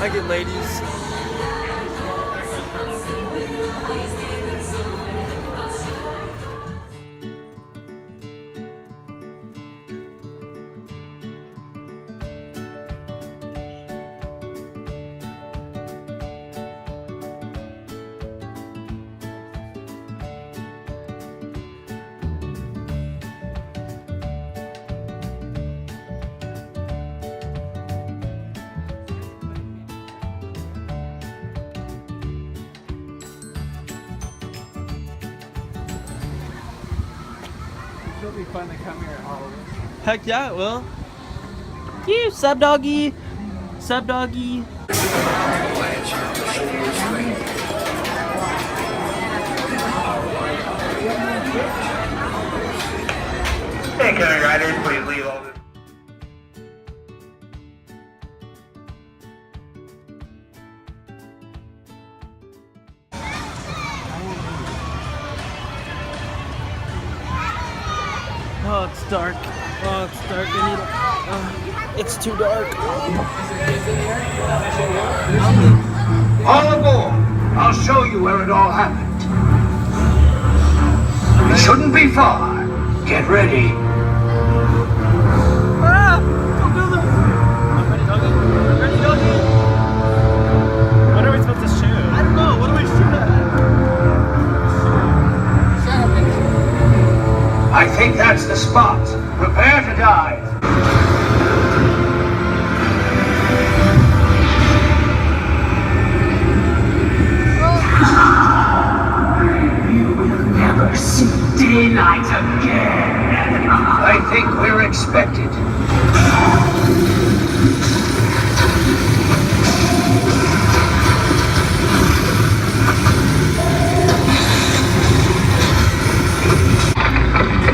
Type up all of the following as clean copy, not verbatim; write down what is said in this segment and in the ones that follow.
I get ladies. It'll be fun to come here all of us. Heck yeah, it will. You sub doggy. Sub doggy. Hey, County Riders, please leave all this. Oh, it's dark. Oh, it's dark. It's too dark. All aboard! I'll show you where it all happened. It shouldn't be far. Get ready. Ah! Don't do this! I'm ready, doggy. I'm ready, doggy. What are we supposed to shoot? I don't know. What do I shoot at? I think that's the spot. Prepare to dive. You will never see daylight again. I think we're expected.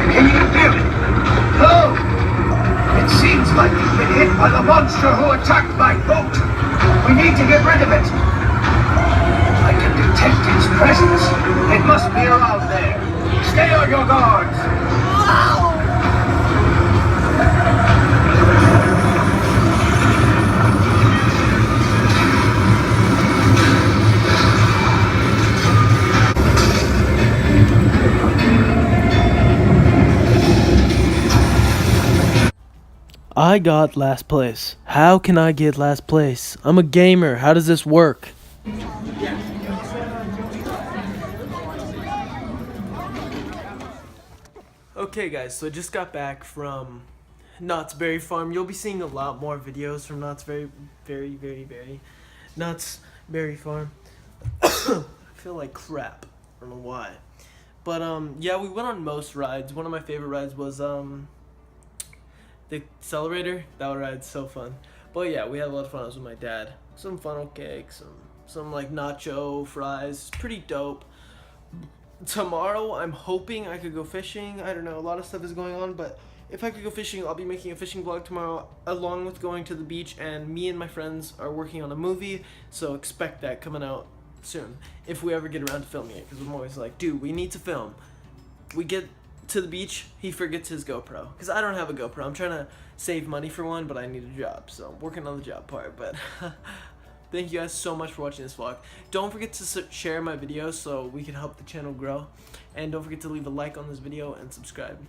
Can you hear it? Hello? It seems like we've been hit by the monster who attacked my boat. We need to get rid of it. I can detect its presence. It must be around there. Stay on your guards. I got last place. How can I get last place? I'm a gamer. How does this work? Okay guys, so I just got back from Knott's Berry Farm. You'll be seeing a lot more videos from Knott's Berry Knott's Berry Farm. I feel like crap. I don't know why. But yeah, we went on most rides. One of my favorite rides was the Accelerator. That ride's so fun. But yeah, we had a lot of fun. I was with my dad. Some funnel cake, some like nacho fries. Pretty dope. Tomorrow I'm hoping I could go fishing. I don't know, a lot of stuff is going on, but if I could go fishing, I'll be making a fishing vlog tomorrow along with going to the beach, and me and my friends are working on a movie, so expect that coming out soon if we ever get around to filming it, because I'm always like, dude, we need to film. We get to the beach, he forgets his GoPro, because I don't have a GoPro. I'm trying to save money for one, but I need a job, so I'm working on the job part. But thank you guys so much for watching this vlog. Don't forget to share my videos so we can help the channel grow. And don't forget to leave a like on this video and subscribe.